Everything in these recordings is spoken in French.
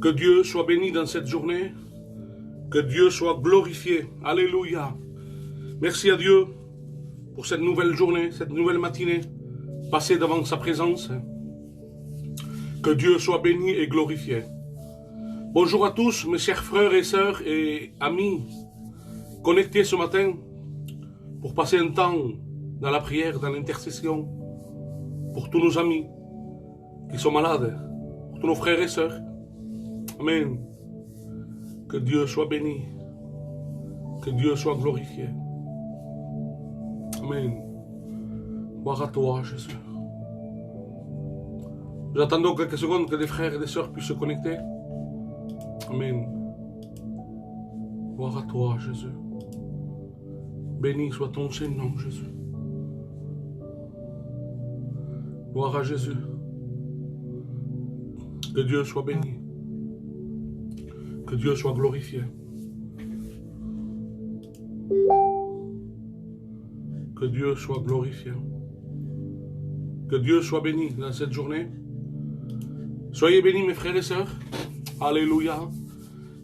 Que Dieu soit béni dans cette journée. Que Dieu soit glorifié. Alléluia. Merci à Dieu pour cette nouvelle journée, cette nouvelle matinée, passée devant sa présence. Que Dieu soit béni et glorifié. Bonjour à tous, mes chers frères et sœurs et amis, connectés ce matin pour passer un temps dans la prière, dans l'intercession, pour tous nos amis qui sont malades, pour tous nos frères et sœurs. Amen. Que Dieu soit béni. Que Dieu soit glorifié. Amen. Gloire à toi, Jésus. Nous attendons quelques secondes que des frères et des sœurs puissent se connecter. Amen. Gloire à toi, Jésus. Béni soit ton Saint-Nom, Jésus. Gloire à Jésus. Que Dieu soit béni. Que Dieu soit glorifié. Que Dieu soit glorifié. Que Dieu soit béni dans cette journée. Soyez bénis mes frères et sœurs. Alléluia.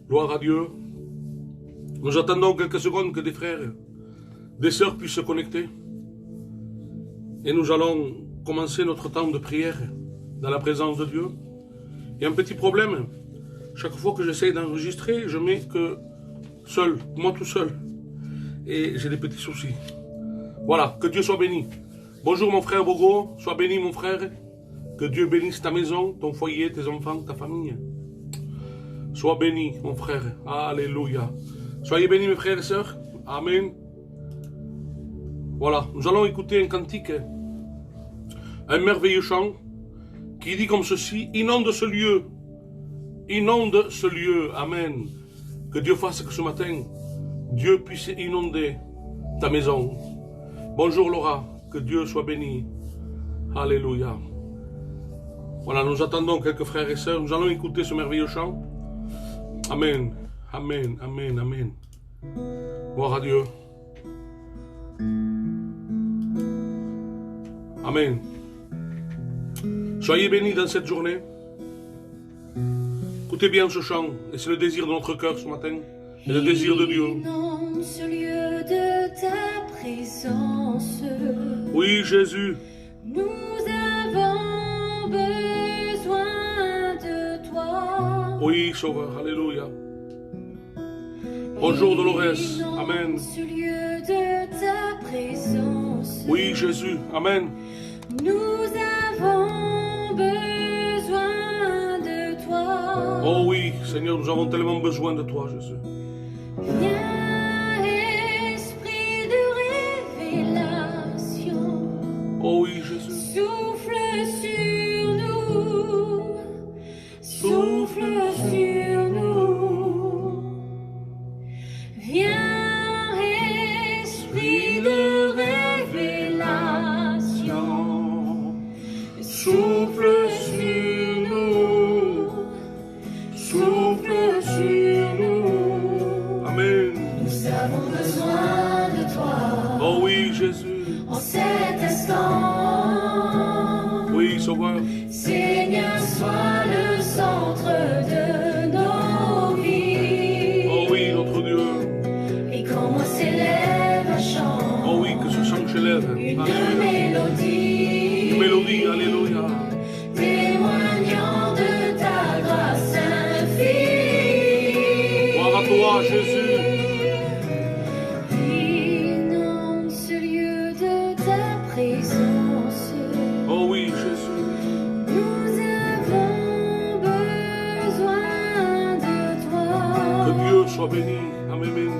Gloire à Dieu. Nous attendons quelques secondes que des frères, des sœurs puissent se connecter. Et nous allons commencer notre temps de prière dans la présence de Dieu. Il y a un petit problème. Chaque fois que j'essaie d'enregistrer, je mets que seul, moi tout seul. Et j'ai des petits soucis. Voilà, que Dieu soit béni. Bonjour mon frère Bogo, sois béni mon frère. Que Dieu bénisse ta maison, ton foyer, tes enfants, ta famille. Sois béni mon frère. Alléluia. Soyez bénis mes frères et sœurs. Amen. Voilà, nous allons écouter un cantique, un merveilleux chant qui dit comme ceci: inonde ce lieu. Inonde ce lieu. Amen. Que Dieu fasse que ce matin, Dieu puisse inonder ta maison. Bonjour Laura, que Dieu soit béni. Alléluia. Voilà, nous attendons quelques frères et sœurs. Nous allons écouter ce merveilleux chant. Amen. Amen. Amen. Amen. Gloire à Dieu. Amen. Soyez bénis dans cette journée. Écoutez bien ce chant, et c'est le désir de notre cœur ce matin, et le désir de Dieu. Inonde ce lieu de ta présence. Oui, Jésus. Nous avons besoin de toi. Oui, Sauveur. Alléluia. Bonjour Dolores. Amen. Ce lieu de ta présence. Oui, Jésus. Amen. Nous avons besoin de toi. Oh oui, Seigneur, nous avons tellement besoin de toi, Jésus. Viens, esprit de révélation. Oh oui, Jésus. Souffle sur nous. Souffle sur nous. Viens, esprit de révélation. Souffle sur nous. Souffle sur nous. Amen. Nous avons besoin de toi. Oh oui, Jésus. En cet instant, Oui, Sauveur. Seigneur, sois le centre de nos vies. Oh oui, notre Dieu. Et qu'en moi s'élève un chant, Oh oui, que ce chant s'élève. une Alléluia. mélodie, Une mélodie, Alléluia. témoignant de ta grâce infinie. Gloire à toi, Jésus. Inonde ce lieu de ta présence. Oh oui, Jésus. Nous avons besoin de toi. Que Dieu soit béni. Amen.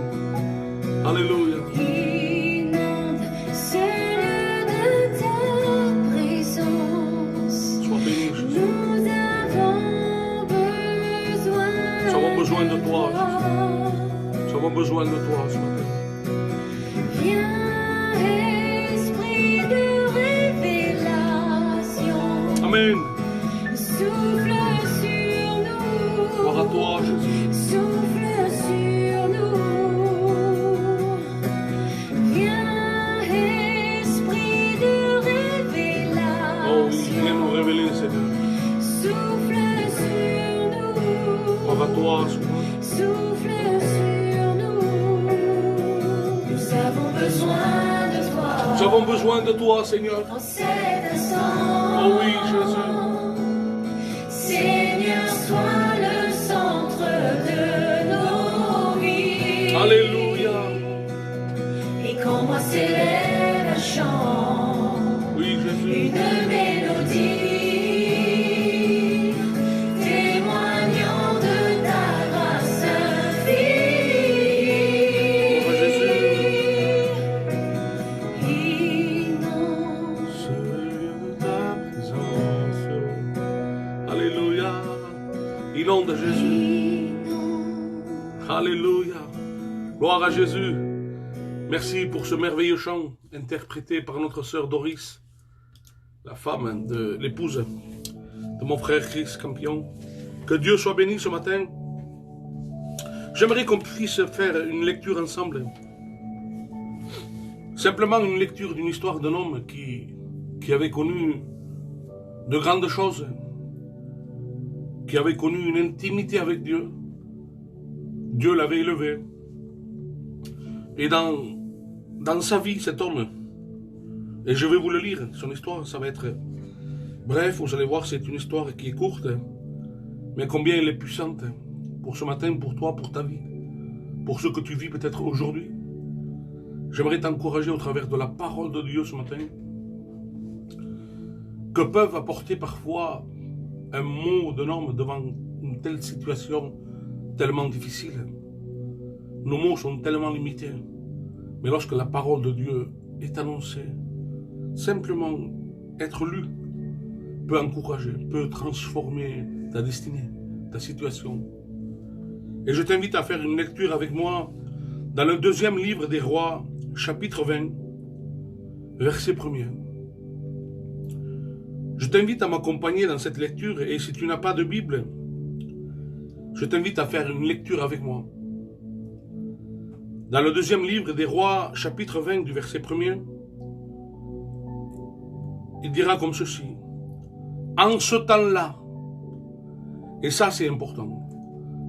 Alléluia. Inonde ce lieu de ta présence. Sois béni, Jésus. Nous avons besoin. Nous avons besoin de toi, toi. Nous avons besoin de toi ce matin. Viens, esprit de révélation. Amen. Souffle sur nous. Gloire à toi, Jésus. Souffle sur nous. Viens, esprit de révélation. Oh oui, viens nous révéler, Seigneur. Souffle sur nous. toi, Seigneur. Souffle sur nous. Nous avons besoin de toi. Nous avons besoin de toi, Seigneur. En cet instant. Oh oui, Jésus. Seigneur, sois le centre de nos vies. Alléluia. Et qu'en moi s'élève un chant, Oui, Jésus. une mélodie, témoignant de ta grâce infinie. Oh, Jésus. Inonde. Seul de ta présence. Alléluia. Inonde Jésus. Alléluia. Gloire à Jésus. Merci pour ce merveilleux chant interprété par notre sœur Doris, la femme de l'épouse de mon frère Chris Campion. Que Dieu soit béni ce matin. J'aimerais qu'on puisse faire une lecture ensemble. Simplement une lecture d'une histoire d'un homme qui avait connu de grandes choses, qui avait connu une intimité avec Dieu. Dieu l'avait élevé. Et dans sa vie, cet homme, et je vais vous le lire, son histoire, ça va être bref, vous allez voir, c'est une histoire qui est courte, mais combien elle est puissante pour ce matin, pour toi, pour ta vie, pour ce que tu vis peut-être aujourd'hui. J'aimerais t'encourager au travers de la parole de Dieu ce matin, que peuvent apporter parfois un mot d'un homme devant une telle situation tellement difficile. Nos mots sont tellement limités. Mais lorsque la parole de Dieu est annoncée, simplement être lu peut encourager, peut transformer ta destinée, ta situation. Et je t'invite à faire une lecture avec moi dans le 2e livre des Rois, chapitre 20, verset 1er. Je t'invite à m'accompagner dans cette lecture, et si tu n'as pas de Bible, je t'invite à faire une lecture avec moi. Dans le 2e livre des Rois, chapitre 20, du verset 1er, il dira comme ceci. En ce temps-là, et ça c'est important,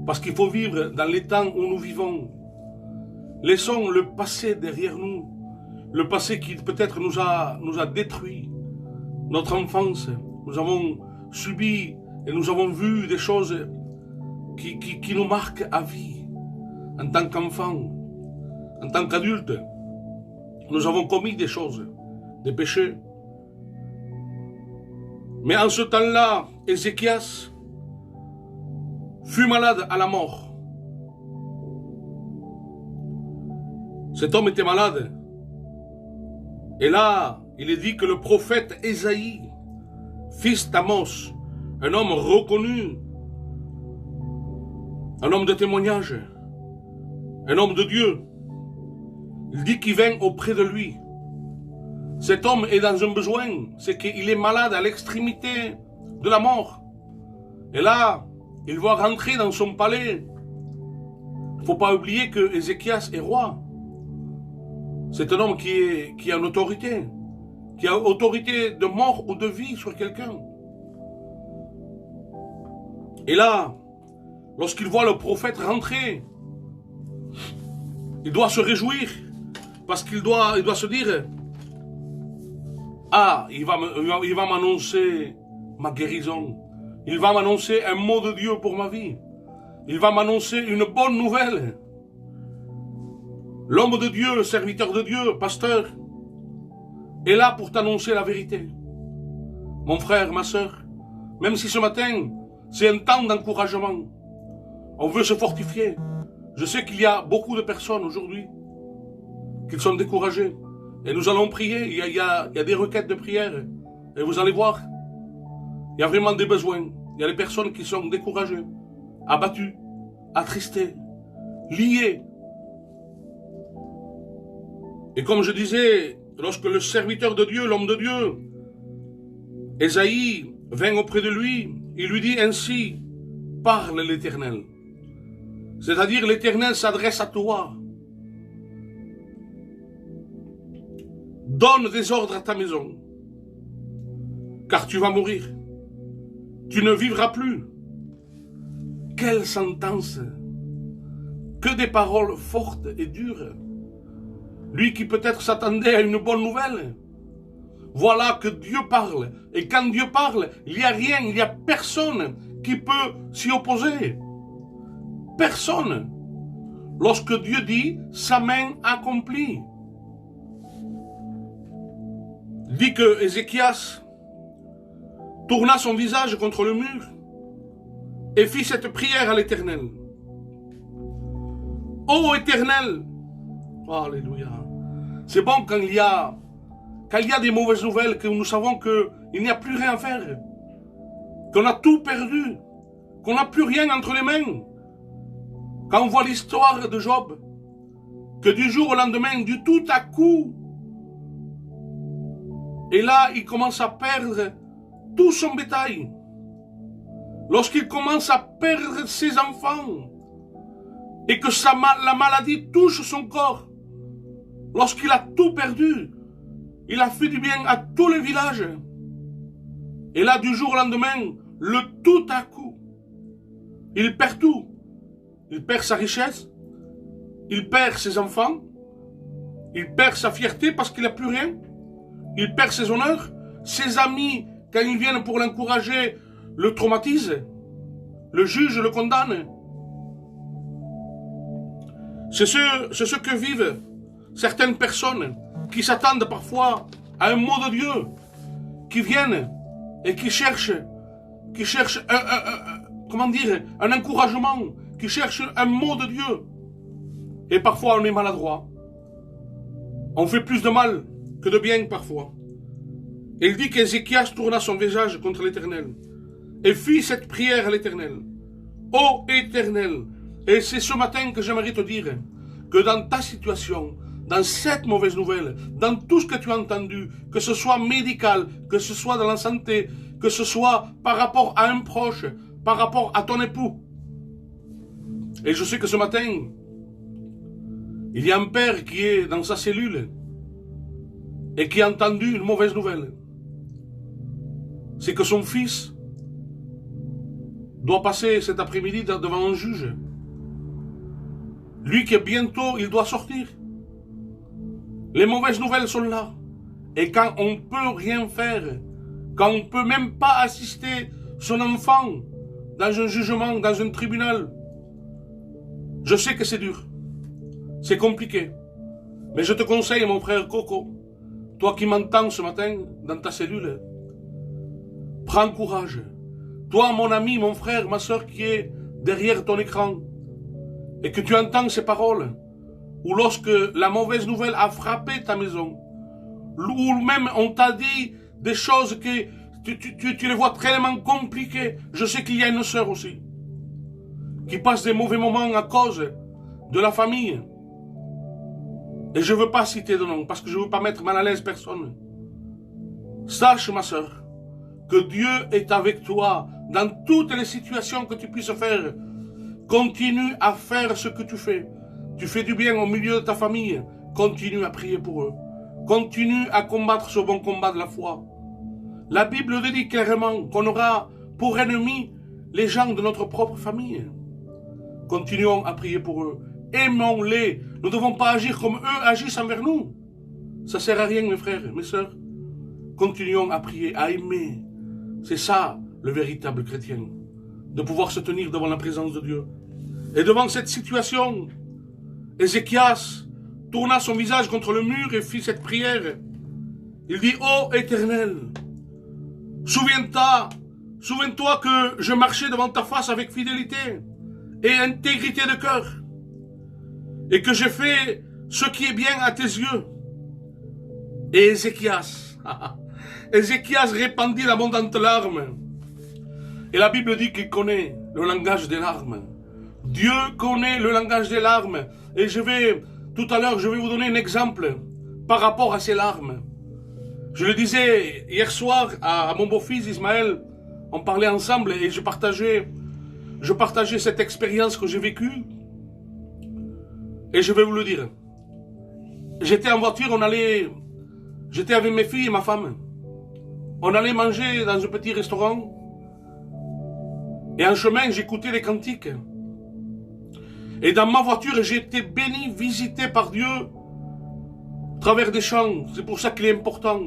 parce qu'il faut vivre dans les temps où nous vivons. Laissons le passé derrière nous, le passé qui peut-être nous a détruit, notre enfance. Nous avons subi et nous avons vu des choses qui nous marquent à vie, en tant qu'enfants. En tant qu'adultes, nous avons commis des choses, des péchés. Mais en ce temps-là, Ézéchias fut malade à la mort. Cet homme était malade. Et là, il est dit que le prophète Ésaïe, fils d'Amos, un homme reconnu, un homme de témoignage, un homme de Dieu, il dit qu'il vient auprès de lui. Cet homme est dans un besoin, c'est qu'il est malade à l'extrémité de la mort. Et là, il va rentrer dans son palais. Il ne faut pas oublier que Ézéchias est roi. C'est un homme qui a une autorité, qui a autorité de mort ou de vie sur quelqu'un. Et là, lorsqu'il voit le prophète rentrer, il doit se réjouir. Parce qu'il doit se dire, ah, il va m'annoncer ma guérison. Il va m'annoncer un mot de Dieu pour ma vie. Il va m'annoncer une bonne nouvelle. L'homme de Dieu, le serviteur de Dieu, pasteur, est là pour t'annoncer la vérité. Mon frère, ma soeur, même si ce matin, c'est un temps d'encouragement, on veut se fortifier. Je sais qu'il y a beaucoup de personnes aujourd'hui qui sont découragées. Et nous allons prier, il y a des requêtes de prière. Et vous allez voir, il y a vraiment des besoins. Il y a des personnes qui sont découragées, abattues, attristées, liées. Et comme je disais, lorsque le serviteur de Dieu, l'homme de Dieu, Ésaïe, vint auprès de lui, il lui dit ainsi, parle l'Éternel. C'est-à-dire l'Éternel s'adresse à toi. Donne des ordres à ta maison, car tu vas mourir. Tu ne vivras plus. quelle sentence! Que des paroles fortes et dures. Lui qui peut-être s'attendait à une bonne nouvelle. Voilà que Dieu parle. Et quand Dieu parle, il n'y a rien, il n'y a personne qui peut s'y opposer. Personne. Lorsque Dieu dit, sa main accomplie. Il dit que Ézéchias tourna son visage contre le mur et fit cette prière à l'Éternel. Ô Éternel, alléluia. C'est bon quand il y a des mauvaises nouvelles, que nous savons qu'il n'y a plus rien à faire, qu'on a tout perdu, qu'on n'a plus rien entre les mains. Quand on voit l'histoire de Job, que du jour au lendemain, du tout à coup, et là, il commence à perdre tout son bétail. Lorsqu'il commence à perdre ses enfants, et que la maladie touche son corps, lorsqu'il a tout perdu, il a fait du bien à tous les villages. Et là, du jour au lendemain, le tout à coup, il perd tout. Il perd sa richesse, il perd ses enfants, il perd sa fierté parce qu'il n'a plus rien, il perd ses honneurs, ses amis, quand ils viennent pour l'encourager, le traumatisent, le juge le condamne. C'est ce que vivent certaines personnes qui s'attendent parfois à un mot de Dieu, qui viennent et qui cherchent un encouragement, qui cherchent un mot de Dieu. Et parfois on est maladroit. On fait plus de mal que de bien parfois. Et il dit qu'Ézéchias tourna son visage contre l'Éternel et fit cette prière à l'Éternel. Ô Éternel, et c'est ce matin que j'aimerais te dire que dans ta situation, dans cette mauvaise nouvelle, dans tout ce que tu as entendu, que ce soit médical, que ce soit dans la santé, que ce soit par rapport à un proche, par rapport à ton époux. Et je sais que ce matin, il y a un père qui est dans sa cellule et qui a entendu une mauvaise nouvelle. C'est que son fils doit passer cet après-midi devant un juge. Lui qui bientôt, il doit sortir. Les mauvaises nouvelles sont là. Et quand on ne peut rien faire, quand on ne peut même pas assister son enfant dans un jugement, dans un tribunal, je sais que c'est dur. C'est compliqué. Mais je te conseille, mon frère Coco, toi qui m'entends ce matin dans ta cellule, prends courage. Toi, mon ami, mon frère, ma soeur qui est derrière ton écran, et que tu entends ces paroles, ou lorsque la mauvaise nouvelle a frappé ta maison, ou même on t'a dit des choses que tu les vois tellement compliquées. Je sais qu'il y a une sœur aussi, qui passe des mauvais moments à cause de la famille. Et je ne veux pas citer de nom, parce que je ne veux pas mettre mal à l'aise personne. Sache, ma sœur, que Dieu est avec toi dans toutes les situations que tu puisses faire. Continue à faire ce que tu fais. Tu fais du bien au milieu de ta famille. Continue à prier pour eux. Continue à combattre ce bon combat de la foi. La Bible dit clairement qu'on aura pour ennemis les gens de notre propre famille. Continuons à prier pour eux. Aimons-les. Nous ne devons pas agir comme eux agissent envers nous. Ça ne sert à rien, mes frères, mes sœurs. Continuons à prier, à aimer. C'est ça, le véritable chrétien. De pouvoir se tenir devant la présence de Dieu. Et devant cette situation, Ézéchias tourna son visage contre le mur et fit cette prière. Il dit, ô Éternel, souviens-toi que je marchais devant ta face avec fidélité et intégrité de cœur, et que j'ai fait ce qui est bien à tes yeux. Et Ézéchias répandit d'abondantes larmes. Et la Bible dit qu'il connaît le langage des larmes. Dieu connaît le langage des larmes. Et tout à l'heure, je vais vous donner un exemple par rapport à ces larmes. Je le disais hier soir à mon beau-fils Ismaël, on parlait ensemble et je partageais cette expérience que j'ai vécue. Et je vais vous le dire. J'étais en voiture, j'étais avec mes filles et ma femme. On allait manger dans un petit restaurant. Et en chemin, j'écoutais les cantiques. Et dans ma voiture, j'ai été béni, visité par Dieu, à travers des chants. C'est pour ça qu'il est important,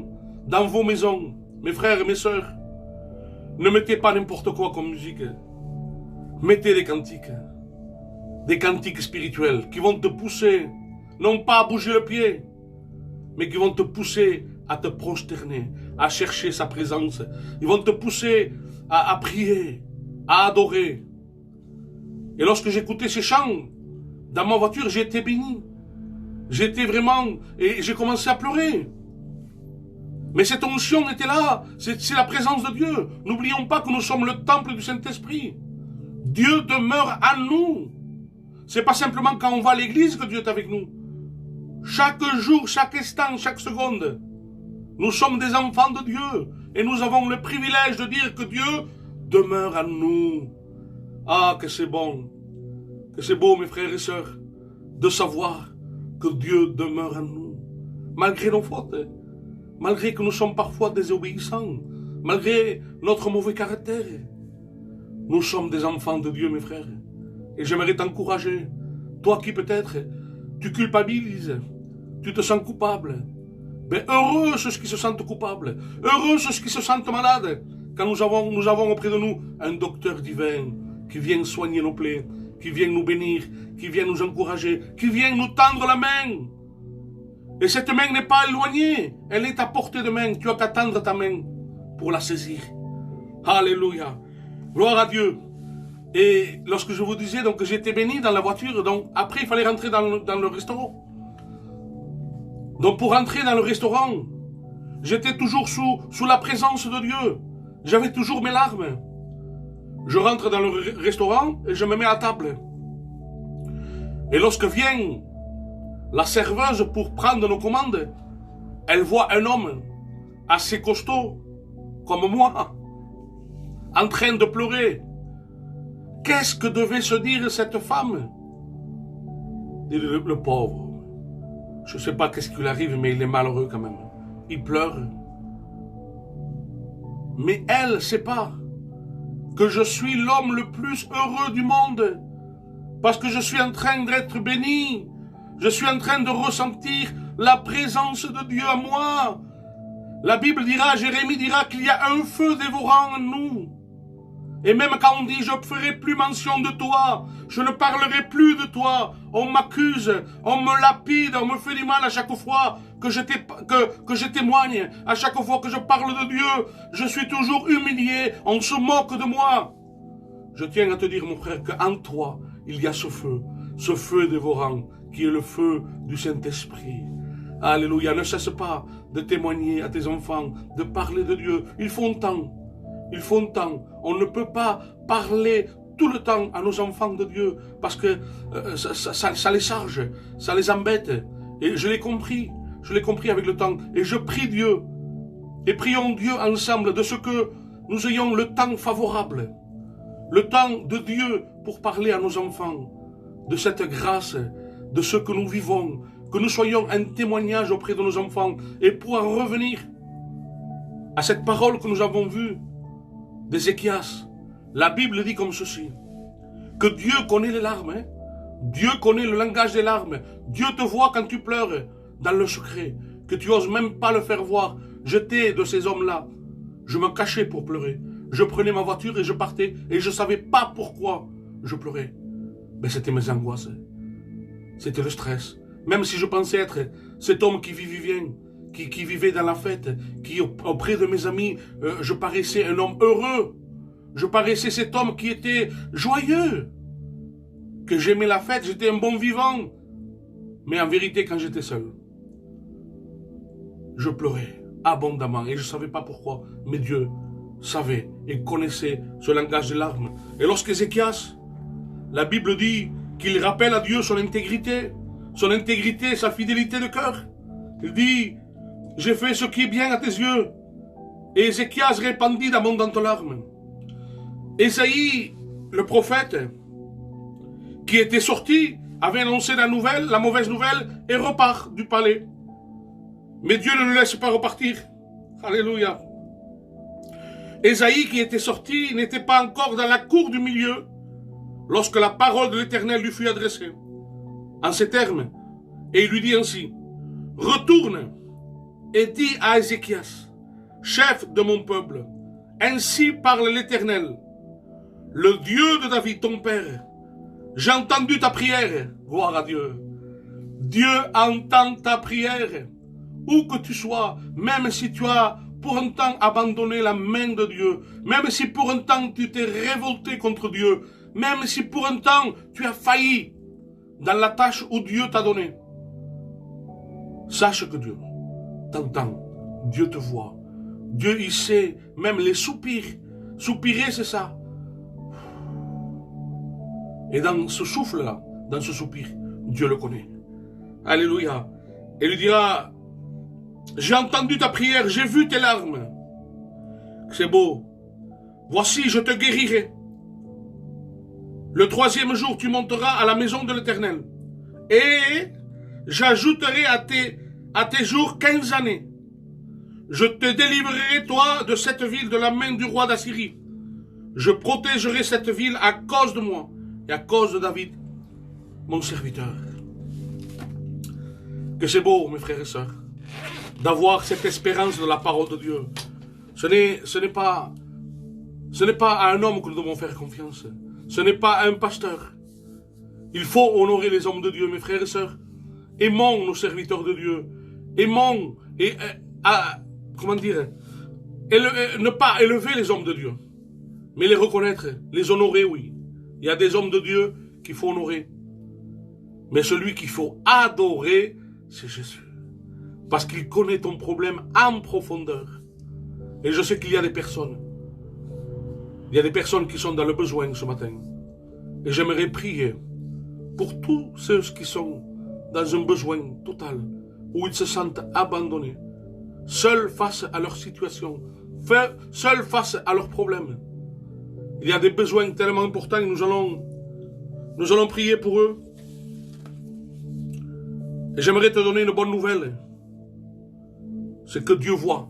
dans vos maisons, mes frères et mes sœurs, ne mettez pas n'importe quoi comme musique. Mettez des cantiques spirituels qui vont te pousser, non pas à bouger le pied, mais qui vont te pousser à te prosterner, à chercher sa présence. Ils vont te pousser à prier, à adorer. Et lorsque j'écoutais ces chants, dans ma voiture, j'ai été béni. J'étais vraiment... Et j'ai commencé à pleurer. Mais cette onction était là. C'est la présence de Dieu. N'oublions pas que nous sommes le temple du Saint-Esprit. Dieu demeure en nous. C'est pas simplement quand on va à l'église que Dieu est avec nous. Chaque jour, chaque instant, chaque seconde, nous sommes des enfants de Dieu. Et nous avons le privilège de dire que Dieu demeure en nous. Ah, que c'est bon. Que c'est beau, mes frères et sœurs, de savoir que Dieu demeure en nous. Malgré nos fautes, malgré que nous sommes parfois désobéissants, malgré notre mauvais caractère, nous sommes des enfants de Dieu, mes frères. Et j'aimerais t'encourager, toi qui peut-être, tu culpabilises, tu te sens coupable. Mais heureux ceux qui se sentent coupables, heureux ceux qui se sentent malades, quand nous avons auprès de nous un docteur divin qui vient soigner nos plaies, qui vient nous bénir, qui vient nous encourager, qui vient nous tendre la main. Et cette main n'est pas éloignée, elle est à portée de main. Tu as qu'à tendre ta main pour la saisir. Alléluia. Gloire à Dieu. Et lorsque je vous disais donc, que j'étais béni dans la voiture, donc après il fallait rentrer dans le restaurant. Donc pour rentrer dans le restaurant, j'étais toujours sous la présence de Dieu. J'avais toujours mes larmes. Je rentre dans le restaurant et je me mets à table. Et lorsque vient la serveuse pour prendre nos commandes, elle voit un homme assez costaud, comme moi, en train de pleurer. Qu'est-ce que devait se dire cette femme? Et le pauvre, je ne sais pas qu'est-ce qui lui arrive, mais il est malheureux quand même. Il pleure. Mais elle ne sait pas que je suis l'homme le plus heureux du monde, parce que je suis en train d'être béni, je suis en train de ressentir la présence de Dieu à moi. La Bible dira, Jérémie dira qu'il y a un feu dévorant en nous. Et même quand on dit, je ne ferai plus mention de toi, je ne parlerai plus de toi, on m'accuse, on me lapide, on me fait du mal à chaque fois que je témoigne, à chaque fois que je parle de Dieu, je suis toujours humilié, on se moque de moi. Je tiens à te dire, mon frère, qu'en toi, il y a ce feu dévorant, qui est le feu du Saint-Esprit. Alléluia, ne cesse pas de témoigner à tes enfants, de parler de Dieu. Ils font tant. On ne peut pas parler tout le temps à nos enfants de Dieu parce que ça les charge, ça les embête. Et je l'ai compris avec le temps. Et je prie Dieu, et prions Dieu ensemble de ce que nous ayons le temps favorable, le temps de Dieu pour parler à nos enfants de cette grâce, de ce que nous vivons, que nous soyons un témoignage auprès de nos enfants et pouvoir revenir à cette parole que nous avons vue d'Ézéchias. La Bible dit comme ceci, que Dieu connaît les larmes, Dieu connaît le langage des larmes, Dieu te voit quand tu pleures dans le secret, que tu n'oses même pas le faire voir. J'étais de ces hommes-là, je me cachais pour pleurer, je prenais ma voiture et je partais, et je ne savais pas pourquoi je pleurais. Mais c'était mes angoisses, c'était le stress, même si je pensais être cet homme qui vivait bien, qui vivait dans la fête, qui auprès de mes amis, je paraissais un homme heureux. Je paraissais cet homme qui était joyeux. Que j'aimais la fête, j'étais un bon vivant. Mais en vérité, quand j'étais seul, je pleurais abondamment et je ne savais pas pourquoi. Mais Dieu savait et connaissait ce langage de larmes. Et lorsqu'Ézéchias, la Bible dit qu'il rappelle à Dieu son intégrité, sa fidélité de cœur. Il dit, j'ai fait ce qui est bien à tes yeux. Et Ézéchias répandit d'abondantes larmes. Ésaïe, le prophète, qui était sorti, avait annoncé la mauvaise nouvelle, et repart du palais. Mais Dieu ne le laisse pas repartir. Alléluia. Ésaïe qui était sorti n'était pas encore dans la cour du milieu lorsque la parole de l'Éternel lui fut adressée en ces termes. Et il lui dit ainsi, « Retourne et dis à Ézéchias, chef de mon peuple, ainsi parle l'Éternel, le Dieu de David, ton père. J'ai entendu ta prière, gloire à Dieu. Dieu entend ta prière, où que tu sois, même si tu as pour un temps abandonné la main de Dieu, même si pour un temps tu t'es révolté contre Dieu, même si pour un temps tu as failli dans la tâche où Dieu t'a donné. Sache que Dieu t'entend, Dieu te voit, Dieu il sait même les soupirs. Soupirer c'est ça. Et dans ce souffle-là, dans ce soupir, Dieu le connaît. Alléluia. Et lui dira, j'ai entendu ta prière, j'ai vu tes larmes. C'est beau. Voici, je te guérirai. Le 3e jour, tu monteras à la maison de l'Éternel. Et j'ajouterai à tes jours 15 années. Je te délivrerai, toi, de cette ville, de la main du roi d'Assyrie. Je protégerai cette ville à cause de moi et à cause de David, mon serviteur. Que c'est beau, mes frères et sœurs, d'avoir cette espérance de la parole de Dieu. Ce n'est pas à un homme que nous devons faire confiance. Ce n'est pas à un pasteur. Il faut honorer les hommes de Dieu, mes frères et sœurs. Aimons nos serviteurs de Dieu. Aimons ne pas élever les hommes de Dieu, mais les reconnaître, les honorer, oui. Il y a des hommes de Dieu qu'il faut honorer. Mais celui qu'il faut adorer, c'est Jésus. Parce qu'il connaît ton problème en profondeur. Et je sais qu'il y a des personnes. Il y a des personnes qui sont dans le besoin ce matin. Et j'aimerais prier pour tous ceux qui sont dans un besoin total, où ils se sentent abandonnés, seuls face à leur situation, seuls face à leurs problèmes. Il y a des besoins tellement importants et nous allons prier pour eux. Et j'aimerais te donner une bonne nouvelle. C'est que Dieu voit.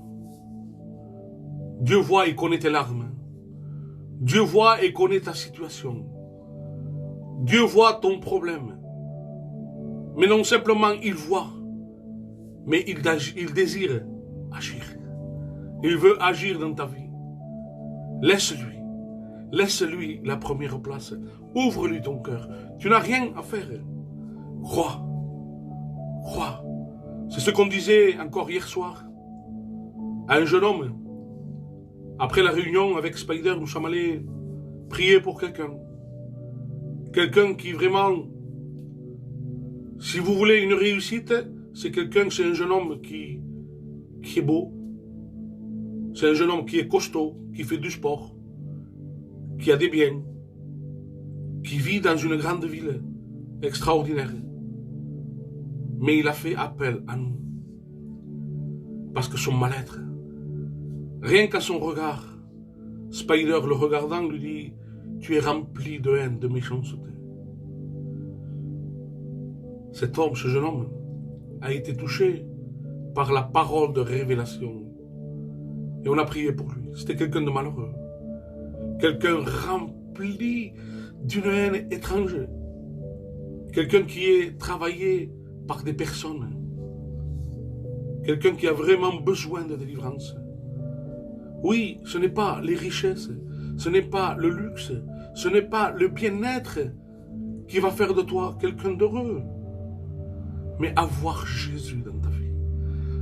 Dieu voit et connaît tes larmes. Dieu voit et connaît ta situation. Dieu voit ton problème. Mais non simplement il voit, mais il désire agir. Il veut agir dans ta vie. Laisse-lui la première place. Ouvre-lui ton cœur. Tu n'as rien à faire. Crois. Crois. C'est ce qu'on disait encore hier soir à un jeune homme. Après la réunion avec Spider, nous sommes allés prier pour quelqu'un. Quelqu'un qui vraiment, si vous voulez une réussite, c'est un jeune homme qui est beau. C'est un jeune homme qui est costaud, qui fait du sport, qui a des biens, qui vit dans une grande ville extraordinaire. Mais il a fait appel à nous. Parce que son mal-être, rien qu'à son regard, Spider le regardant lui dit, tu es rempli de haine, de méchanceté. Cet homme, ce jeune homme, a été touché par la parole de révélation. Et on a prié pour lui. C'était quelqu'un de malheureux. Quelqu'un rempli d'une haine étrange. Quelqu'un qui est travaillé par des personnes. Quelqu'un qui a vraiment besoin de délivrance. Oui, ce n'est pas les richesses, ce n'est pas le luxe, ce n'est pas le bien-être qui va faire de toi quelqu'un d'heureux. Mais avoir Jésus dans ta vie.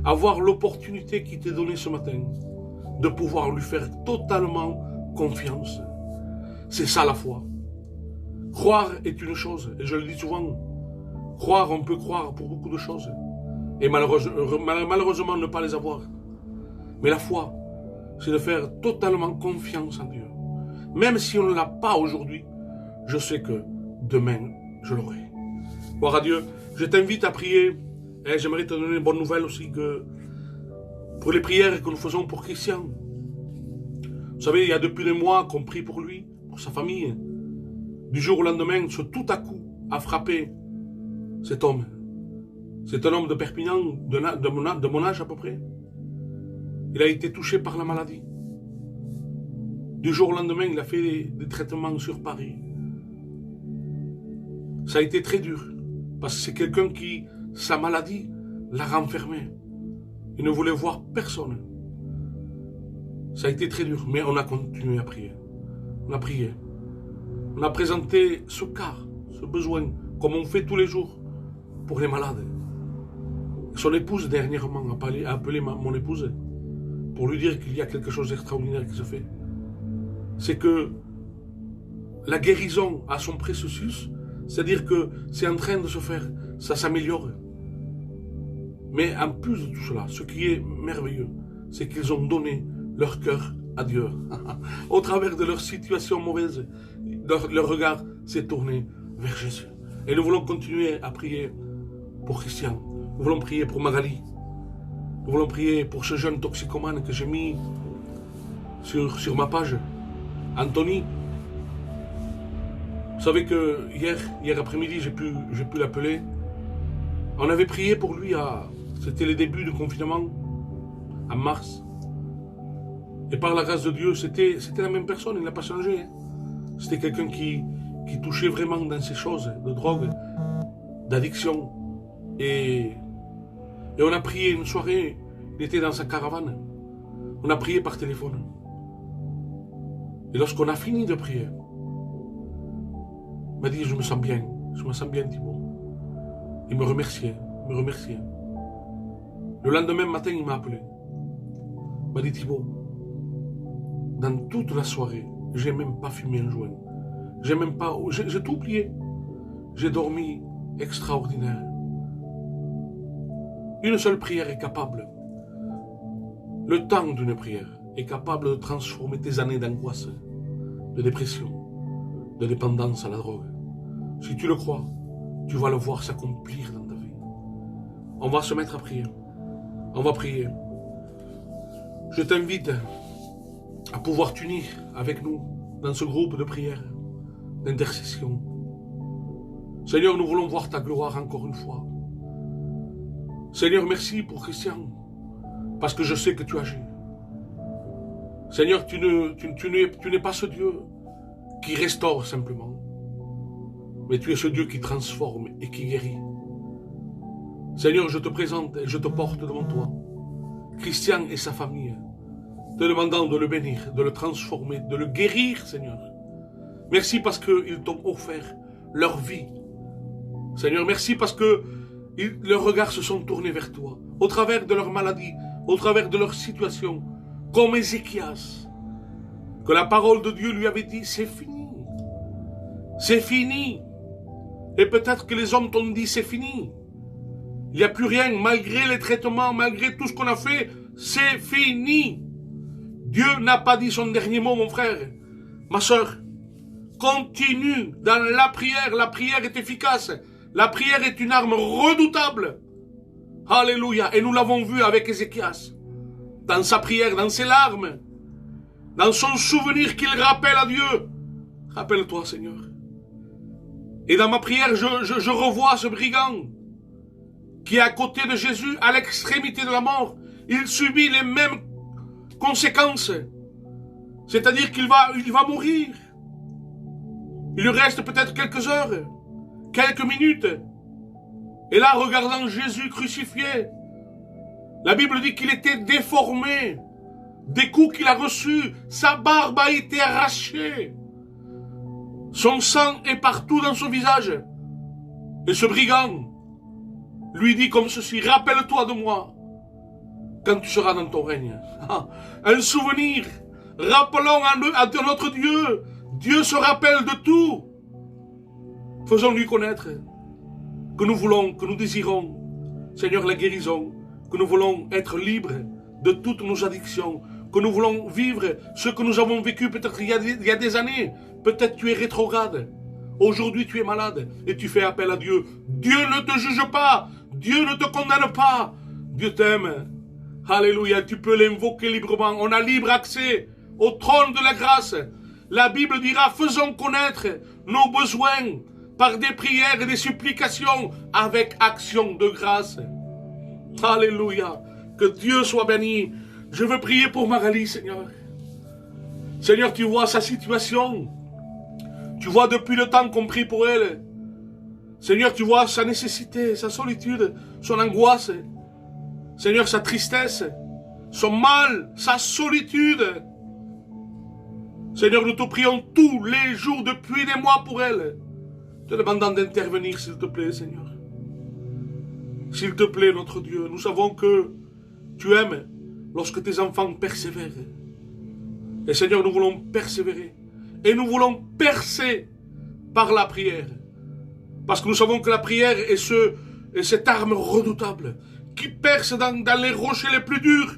Avoir l'opportunité qui t'est donnée ce matin de pouvoir lui faire totalement confiance. C'est ça la foi. Croire est une chose, et je le dis souvent, croire, on peut croire pour beaucoup de choses, et malheureusement ne pas les avoir. Mais la foi, c'est de faire totalement confiance en Dieu. Même si on ne l'a pas aujourd'hui, je sais que demain, je l'aurai. Gloire à Dieu. Je t'invite à prier, et j'aimerais te donner une bonne nouvelle aussi, que pour les prières que nous faisons pour Christian. Vous savez, il y a depuis des mois qu'on prie pour lui, pour sa famille. Du jour au lendemain, ce tout à coup a frappé cet homme. C'est un homme de Perpignan, de mon âge à peu près. Il a été touché par la maladie. Du jour au lendemain, il a fait des traitements sur Paris. Ça a été très dur. Parce que c'est quelqu'un qui, sa maladie, l'a renfermé. Il ne voulait voir personne. Ça a été très dur, mais on a continué à prier. On a prié. On a présenté ce cas, ce besoin, comme on fait tous les jours pour les malades. Son épouse, dernièrement, a appelé mon épouse pour lui dire qu'il y a quelque chose d'extraordinaire qui se fait. C'est que la guérison a son processus, c'est-à-dire que c'est en train de se faire, ça s'améliore. Mais en plus de tout cela, ce qui est merveilleux, c'est qu'ils ont donné leur cœur à Dieu. Au travers de leur situation mauvaise, leur regard s'est tourné vers Jésus. Et nous voulons continuer à prier pour Christian. Nous voulons prier pour Magali. Nous voulons prier pour ce jeune toxicomane que j'ai mis sur ma page. Anthony. Vous savez que hier après-midi, j'ai pu l'appeler. On avait prié pour lui c'était les débuts du confinement, en mars. Et par la grâce de Dieu, c'était la même personne, il n'a pas changé. C'était quelqu'un qui touchait vraiment dans ces choses, de drogue, d'addiction. Et on a prié une soirée, il était dans sa caravane. On a prié par téléphone. Et lorsqu'on a fini de prier, il m'a dit, je me sens bien Thibaut. Il me remerciait. Le lendemain matin, il m'a appelé. Il m'a dit, Thibaut, dans toute la soirée, j'ai même pas fumé un joint. J'ai tout oublié. J'ai dormi extraordinaire. Une seule prière est capable. Le temps d'une prière est capable de transformer tes années d'angoisse, de dépression, de dépendance à la drogue. Si tu le crois, tu vas le voir s'accomplir dans ta vie. On va se mettre à prier. On va prier. Je t'invite à pouvoir t'unir avec nous dans ce groupe de prière, d'intercession. Seigneur, nous voulons voir ta gloire encore une fois. Seigneur, merci pour Christian, parce que je sais que tu agis. Seigneur, tu n'es pas ce Dieu qui restaure simplement, mais tu es ce Dieu qui transforme et qui guérit. Seigneur, je te présente et je te porte devant toi Christian et sa famille, te demandant de le bénir, de le transformer, de le guérir, Seigneur. Merci parce qu'ils t'ont offert leur vie. Seigneur, merci parce que leurs regards se sont tournés vers toi, au travers de leur maladie, au travers de leur situation, comme Ézéchias, que la parole de Dieu lui avait dit, c'est fini. C'est fini. Et peut-être que les hommes t'ont dit, c'est fini. Il n'y a plus rien, malgré les traitements, malgré tout ce qu'on a fait, c'est fini. Dieu n'a pas dit son dernier mot, mon frère. Ma soeur, continue dans la prière est efficace. La prière est une arme redoutable. Alléluia. Et nous l'avons vu avec Ézéchias. Dans sa prière, dans ses larmes, dans son souvenir qu'il rappelle à Dieu. Rappelle-toi, Seigneur. Et dans ma prière, je revois ce brigand qui est à côté de Jésus, à l'extrémité de la mort. Il subit les mêmes conséquences. C'est-à-dire qu'il va mourir. Il lui reste peut-être quelques heures, quelques minutes. Et là, regardant Jésus crucifié, la Bible dit qu'il était déformé. Des coups qu'il a reçus, sa barbe a été arrachée. Son sang est partout dans son visage. Et ce brigand lui dit comme ceci, rappelle-toi de moi quand tu seras dans ton règne. Un souvenir. Rappelons à notre Dieu. Dieu se rappelle de tout. Faisons-lui connaître que nous voulons, que nous désirons, Seigneur, la guérison, que nous voulons être libres de toutes nos addictions, que nous voulons vivre ce que nous avons vécu peut-être il y a des années. Peut-être tu es rétrograde. Aujourd'hui tu es malade et tu fais appel à Dieu. Dieu ne te juge pas. Dieu ne te condamne pas. Dieu t'aime. Alléluia, tu peux l'invoquer librement. On a libre accès au trône de la grâce. La Bible dira, faisons connaître nos besoins par des prières et des supplications avec action de grâce. Alléluia. Que Dieu soit béni. Je veux prier pour Magali, Seigneur. Seigneur, tu vois sa situation. Tu vois depuis le temps qu'on prie pour elle. Seigneur, tu vois sa nécessité, sa solitude, son angoisse. Seigneur, sa tristesse, son mal, sa solitude. Seigneur, nous te prions tous les jours depuis des mois pour elle. Te demandant d'intervenir, s'il te plaît, Seigneur. S'il te plaît, notre Dieu, nous savons que tu aimes lorsque tes enfants persévèrent. Et Seigneur, nous voulons persévérer. Et nous voulons percer par la prière. Parce que nous savons que la prière est cette arme redoutable qui perce dans les rochers les plus durs.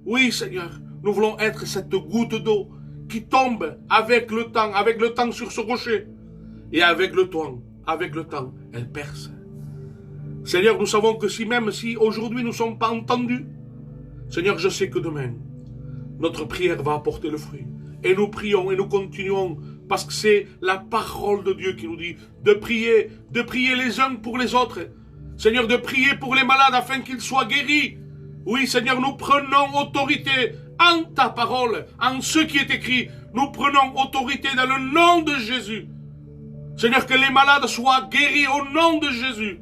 Oui, Seigneur, nous voulons être cette goutte d'eau qui tombe avec le temps sur ce rocher. Et avec le temps, elle perce. Seigneur, nous savons que même si aujourd'hui nous ne sommes pas entendus, Seigneur, je sais que demain, notre prière va apporter le fruit. Et nous prions et nous continuons parce que c'est la parole de Dieu qui nous dit de prier les uns pour les autres. Seigneur, de prier pour les malades afin qu'ils soient guéris. Oui, Seigneur, nous prenons autorité en ta parole, en ce qui est écrit. Nous prenons autorité dans le nom de Jésus. Seigneur, que les malades soient guéris au nom de Jésus.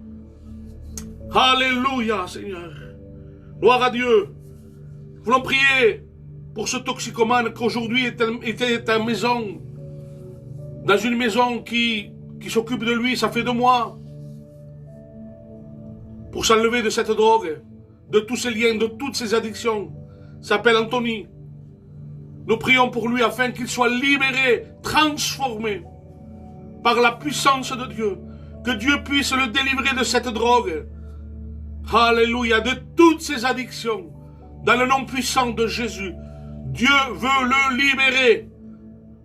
Alléluia, Seigneur. Gloire à Dieu. Nous voulons prier pour ce toxicomane qu'aujourd'hui était à maison, dans une maison qui s'occupe de lui, ça fait 2 mois, pour s'enlever de cette drogue, de tous ces liens, de toutes ces addictions. S'appelle Anthony. Nous prions pour lui afin qu'il soit libéré, transformé par la puissance de Dieu, que Dieu puisse le délivrer de cette drogue. Alléluia, de toutes ces addictions, dans le nom puissant de Jésus. Dieu veut le libérer.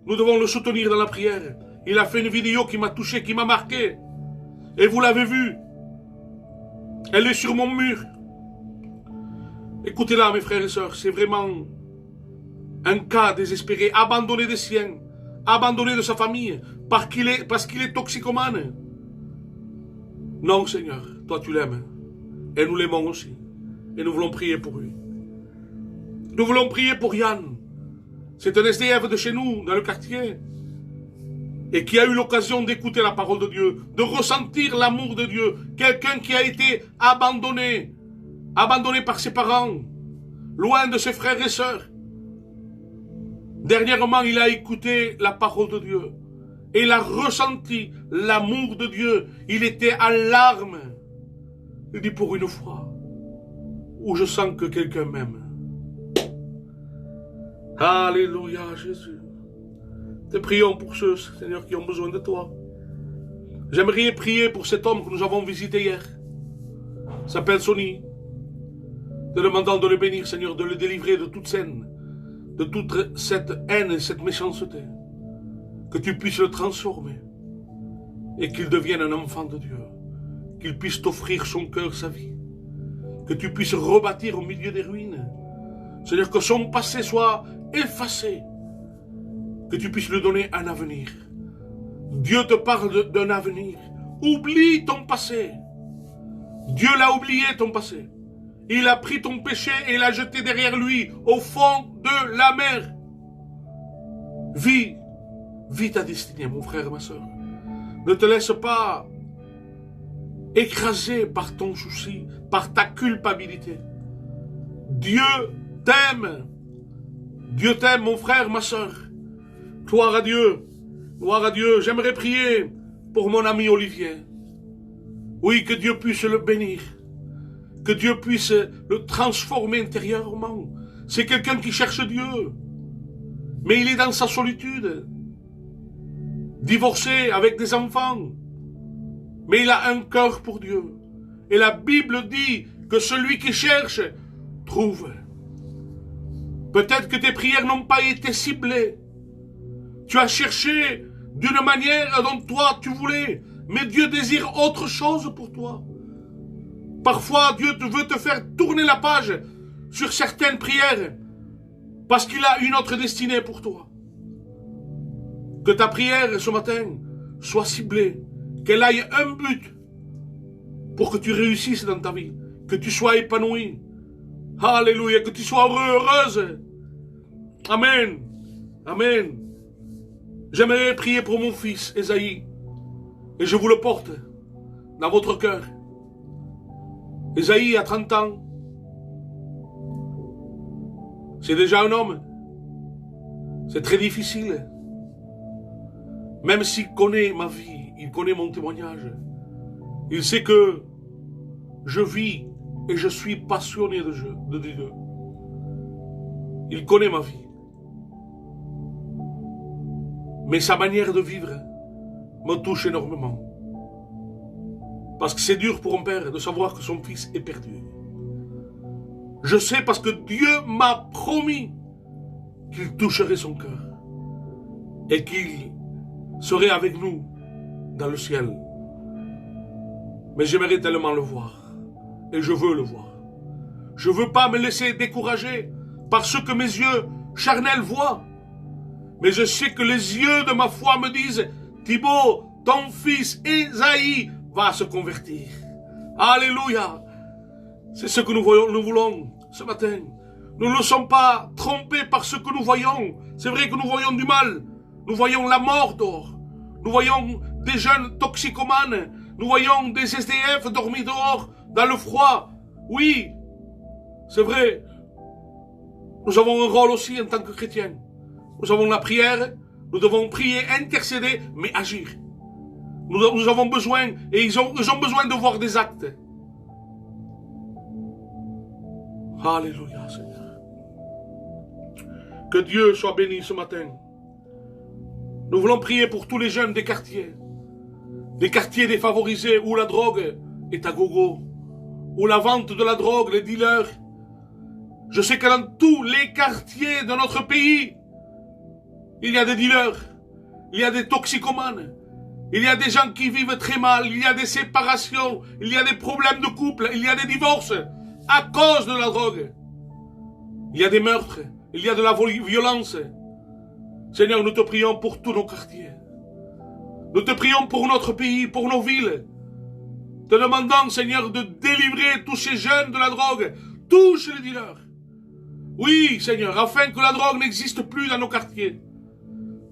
Nous devons le soutenir dans la prière. Il a fait une vidéo qui m'a touché, qui m'a marqué. Et vous l'avez vue. Elle est sur mon mur. Écoutez-la, mes frères et sœurs, c'est vraiment un cas désespéré, abandonné des siens, abandonné de sa famille, parce qu'il est toxicomane. Non, Seigneur, toi tu l'aimes. Et nous l'aimons aussi. Et nous voulons prier pour lui. Nous voulons prier pour Yann. C'est un SDF de chez nous, dans le quartier. Et qui a eu l'occasion d'écouter la parole de Dieu, de ressentir l'amour de Dieu. Quelqu'un qui a été abandonné par ses parents, loin de ses frères et sœurs. Dernièrement, il a écouté la parole de Dieu. Et il a ressenti l'amour de Dieu. Il était en larmes. Il dit, pour une fois, où je sens que quelqu'un m'aime. Alléluia, Jésus. Te prions pour ceux, Seigneur, qui ont besoin de toi. J'aimerais prier pour cet homme que nous avons visité hier. Il s'appelle Sonny. Te demandant de le bénir, Seigneur, de le délivrer de toute scène, de toute cette haine et cette méchanceté. Que tu puisses le transformer. Et qu'il devienne un enfant de Dieu. Qu'il puisse t'offrir son cœur, sa vie. Que tu puisses rebâtir au milieu des ruines. C'est-à-dire que son passé soit effacé. Que tu puisses lui donner un avenir. Dieu te parle d'un avenir. Oublie ton passé. Dieu l'a oublié, ton passé. Il a pris ton péché et l'a jeté derrière lui, au fond de la mer. Vis ta destinée, mon frère et ma soeur. Ne te laisse pas écrasé par ton souci, par ta culpabilité. Dieu t'aime. Dieu t'aime, mon frère, ma soeur. Gloire à Dieu. Gloire à Dieu. J'aimerais prier pour mon ami Olivier. Oui, que Dieu puisse le bénir. Que Dieu puisse le transformer intérieurement. C'est quelqu'un qui cherche Dieu. Mais il est dans sa solitude. Divorcé avec des enfants. Mais il a un cœur pour Dieu. Et la Bible dit que celui qui cherche, trouve. Peut-être que tes prières n'ont pas été ciblées. Tu as cherché d'une manière dont toi tu voulais. Mais Dieu désire autre chose pour toi. Parfois, Dieu veut te faire tourner la page sur certaines prières. Parce qu'il a une autre destinée pour toi. Que ta prière ce matin soit ciblée. Qu'elle aille un but pour que tu réussisses dans ta vie. Que tu sois épanoui. Alléluia. Que tu sois heureux, heureuse. Amen. Amen. J'aimerais prier pour mon fils, Esaïe. Et je vous le porte dans votre cœur. Esaïe a 30 ans. C'est déjà un homme. C'est très difficile. Même s'il connaît ma vie, il connaît mon témoignage. Il sait que je vis et je suis passionné de Dieu. Il connaît ma vie. Mais sa manière de vivre me touche énormément. Parce que c'est dur pour un père de savoir que son fils est perdu. Je sais parce que Dieu m'a promis qu'il toucherait son cœur et qu'il serait avec nous dans le ciel. Mais j'aimerais tellement le voir et je veux le voir. Je ne veux pas me laisser décourager par ce que mes yeux charnels voient. Mais je sais que les yeux de ma foi me disent, Thibaut, ton fils Esaïe va se convertir. Alléluia. C'est ce que nous voulons ce matin. Nous ne sommes pas trompés par ce que nous voyons. C'est vrai que nous voyons du mal. Nous voyons la mort dehors. Nous voyons des jeunes toxicomanes. Nous voyons des SDF dormir dehors dans le froid. Oui, c'est vrai. Nous avons un rôle aussi en tant que chrétiens. Nous avons la prière. Nous devons prier, intercéder, mais agir. Nous avons besoin, et ils ont besoin de voir des actes. Alléluia, Seigneur. Que Dieu soit béni ce matin. Nous voulons prier pour tous les jeunes des quartiers défavorisés où la drogue est à gogo, où la vente de la drogue, les dealers. Je sais que dans tous les quartiers de notre pays, il y a des dealers, il y a des toxicomanes, il y a des gens qui vivent très mal, il y a des séparations, il y a des problèmes de couple, il y a des divorces à cause de la drogue. Il y a des meurtres, il y a de la violence. Seigneur, nous te prions pour tous nos quartiers. Nous te prions pour notre pays, pour nos villes. Te demandons, Seigneur, de délivrer tous ces jeunes de la drogue, touche les dealers. Oui, Seigneur, afin que la drogue n'existe plus dans nos quartiers.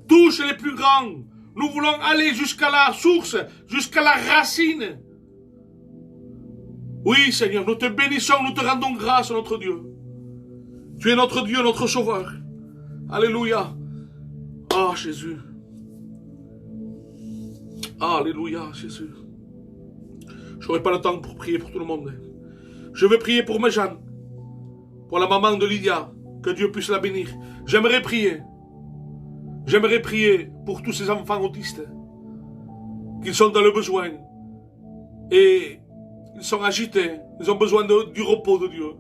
Touche les plus grands. Nous voulons aller jusqu'à la source, jusqu'à la racine. Oui, Seigneur, nous te bénissons, nous te rendons grâce, notre Dieu. Tu es notre Dieu, notre Sauveur. Alléluia. Ah, Jésus. Alléluia, Jésus. Je n'aurai pas le temps pour prier pour tout le monde. Je veux prier pour Méjeanne, pour la maman de Lydia, que Dieu puisse la bénir. J'aimerais prier pour tous ces enfants autistes, qu'ils sont dans le besoin, et ils sont agités, ils ont besoin du repos de Dieu.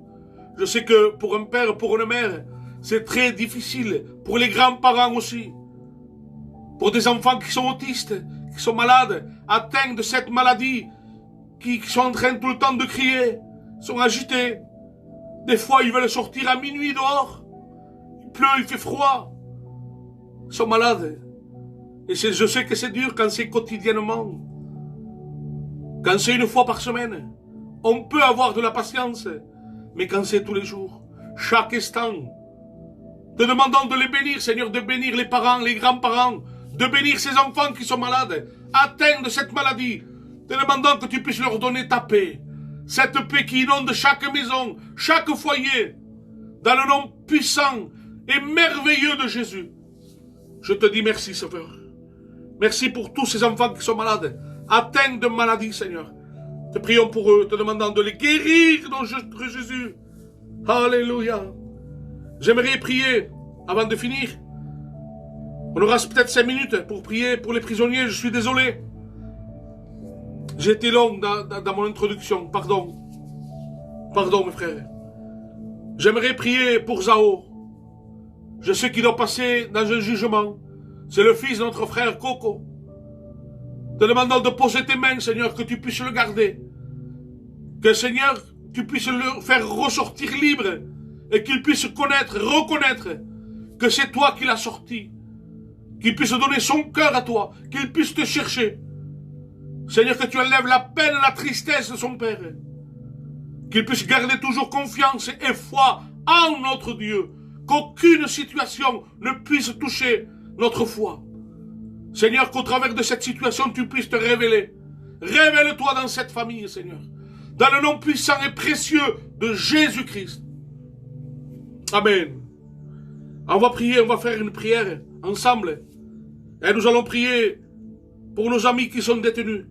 Je sais que pour un père, pour une mère, c'est très difficile, pour les grands-parents aussi, pour des enfants qui sont autistes, qui sont malades, atteints de cette maladie, qui sont en train tout le temps de crier, sont agités. Des fois, ils veulent sortir à minuit dehors. Il pleut, il fait froid. Ils sont malades. Et je sais que c'est dur quand c'est quotidiennement. Quand c'est une fois par semaine, on peut avoir de la patience. Mais quand c'est tous les jours, chaque instant, te demandons de les bénir, Seigneur, de bénir les parents, les grands-parents, de bénir ces enfants qui sont malades, atteints de cette maladie. Te demandons que tu puisses leur donner ta paix. Cette paix qui inonde chaque maison, chaque foyer, dans le nom puissant et merveilleux de Jésus. Je te dis merci, Sauveur. Merci pour tous ces enfants qui sont malades, atteints de maladies, Seigneur. Te prions pour eux, te demandant de les guérir dans Jésus. Alléluia. J'aimerais prier, avant de finir. On aura peut-être 5 minutes pour prier pour les prisonniers, je suis désolé. J'ai été long dans mon introduction, pardon. Pardon, mes frères. J'aimerais prier pour Zao. Je sais qu'il doit passer dans un jugement. C'est le fils de notre frère Coco. Te demandant de poser tes mains, Seigneur, que tu puisses le garder. Que, Seigneur, tu puisses le faire ressortir libre. Et qu'il puisse reconnaître que c'est toi qui l'as sorti. Qu'il puisse donner son cœur à toi. Qu'il puisse te chercher. Seigneur, que tu enlèves la peine et la tristesse de son Père. Qu'il puisse garder toujours confiance et foi en notre Dieu. qu'aucune situation ne puisse toucher notre foi. Seigneur, qu'au travers de cette situation, tu puisses te révéler. Révèle-toi dans cette famille, Seigneur. Dans le nom puissant et précieux de Jésus-Christ. Amen. On va prier, on va faire une prière ensemble. Et nous allons prier pour nos amis qui sont détenus.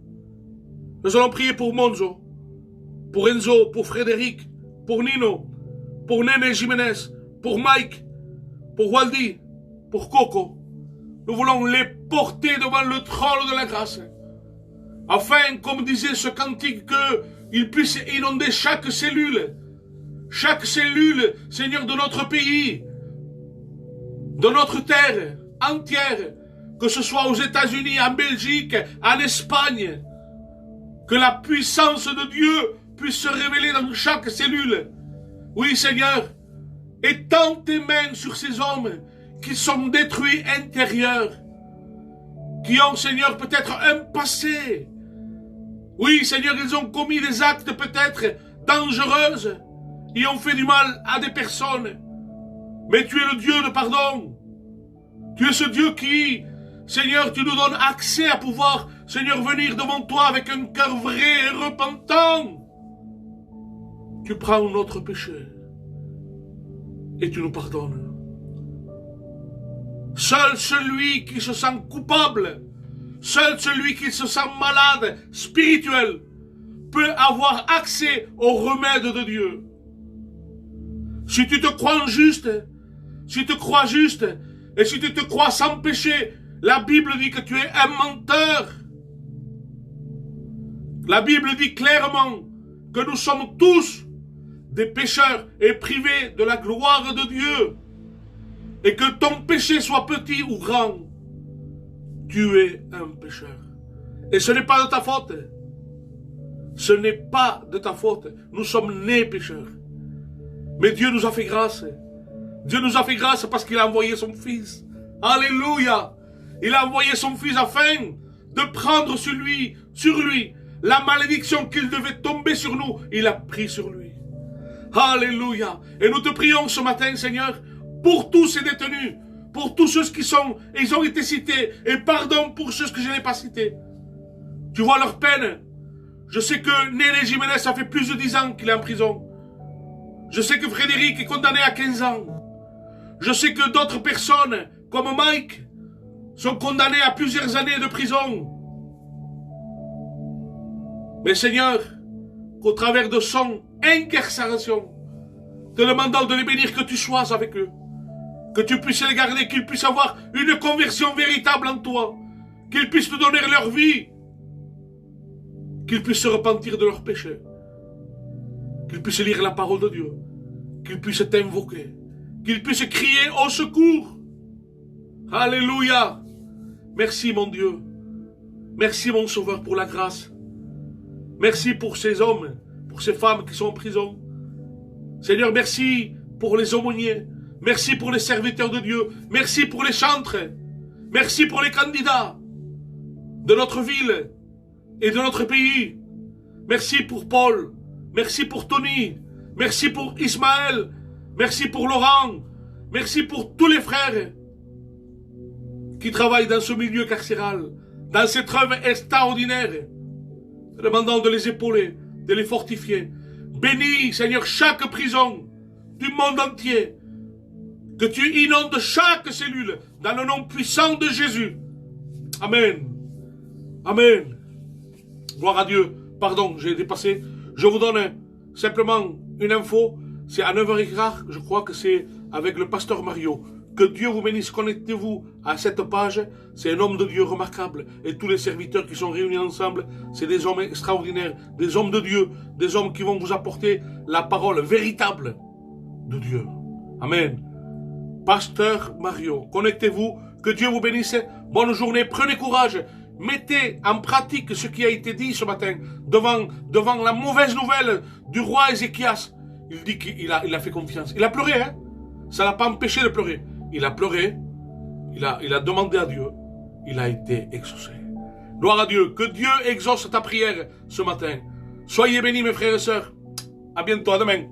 Nous allons prier pour Monzo, pour Enzo, pour Frédéric, pour Nino, pour Néné Jiménez, pour Mike, pour Waldi, pour Coco. Nous voulons les porter devant le trône de la grâce. Afin, comme disait ce cantique, qu'ils puissent inonder chaque cellule, Seigneur, de notre pays, de notre terre entière, que ce soit aux États-Unis, en Belgique, en Espagne, que la puissance de Dieu puisse se révéler dans chaque cellule. Oui, Seigneur, étends tes mains sur ces hommes qui sont détruits intérieurs, qui ont, Seigneur, peut-être un passé. Oui, Seigneur, ils ont commis des actes peut-être dangereux, ils ont fait du mal à des personnes. Mais tu es le Dieu de pardon. Tu es ce Dieu qui, Seigneur, tu nous donnes accès à pouvoir, Seigneur, venir devant toi avec un cœur vrai et repentant. Tu prends notre péché et tu nous pardonnes. Seul celui qui se sent coupable, seul celui qui se sent malade, spirituel, peut avoir accès au remède de Dieu. Si tu te crois juste, si tu te crois juste, et si tu te crois sans péché, la Bible dit que tu es un menteur. La Bible dit clairement que nous sommes tous des pécheurs et privés de la gloire de Dieu. Et que ton péché soit petit ou grand, tu es un pécheur. Et ce n'est pas de ta faute. Ce n'est pas de ta faute. Nous sommes nés pécheurs. Mais Dieu nous a fait grâce. Dieu nous a fait grâce parce qu'il a envoyé son Fils. Alléluia. Il a envoyé son Fils afin de prendre sur lui la malédiction qu'il devait tomber sur nous. Il a pris sur lui. Alléluia. Et nous te prions ce matin, Seigneur, pour tous ces détenus, pour tous ceux qui sont, ils ont été cités, et pardon pour ceux que je n'ai pas cités. Tu vois leur peine. Je sais que Néné Jiménez, ça fait plus de 10 ans qu'il est en prison. Je sais que Frédéric est condamné à 15 ans. Je sais que d'autres personnes, comme Mike, sont condamnées à plusieurs années de prison. Mais Seigneur, qu'au travers de son incarcération, te demandant de les bénir, que tu sois avec eux, que tu puisses les garder, qu'ils puissent avoir une conversion véritable en toi, qu'ils puissent te donner leur vie, qu'ils puissent se repentir de leurs péchés, qu'ils puissent lire la parole de Dieu, qu'ils puissent t'invoquer, qu'ils puissent crier au secours. Alléluia. Merci mon Dieu. Merci mon Sauveur pour la grâce. Merci pour ces hommes, pour ces femmes qui sont en prison. Seigneur, merci pour les aumôniers. Merci pour les serviteurs de Dieu. Merci pour les chantres. Merci pour les candidats de notre ville et de notre pays. Merci pour Paul. Merci pour Tony. Merci pour Ismaël. Merci pour Laurent. Merci pour tous les frères qui travaillent dans ce milieu carcéral, dans cette œuvre extraordinaire. Demandant de les épauler, de les fortifier. Bénis, Seigneur, chaque prison du monde entier. Que tu inondes chaque cellule dans le nom puissant de Jésus. Amen. Amen. Gloire à Dieu. Pardon, j'ai dépassé. Je vous donne simplement une info. C'est à 9h15, je crois que c'est avec le pasteur Mario. Que Dieu vous bénisse, connectez-vous à cette page. C'est un homme de Dieu remarquable. Et tous les serviteurs qui sont réunis ensemble, c'est des hommes extraordinaires, des hommes de Dieu, des hommes qui vont vous apporter la parole véritable de Dieu. Amen. Pasteur Mario, connectez-vous, que Dieu vous bénisse. Bonne journée, prenez courage. Mettez en pratique ce qui a été dit ce matin devant la mauvaise nouvelle du roi Ézéchias. Il dit qu'il a fait confiance. Il a pleuré, hein. Ça l'a pas empêché de pleurer. Il a pleuré, il a demandé à Dieu, il a été exaucé. Gloire à Dieu, que Dieu exauce ta prière ce matin. Soyez bénis mes frères et sœurs. À bientôt, à demain.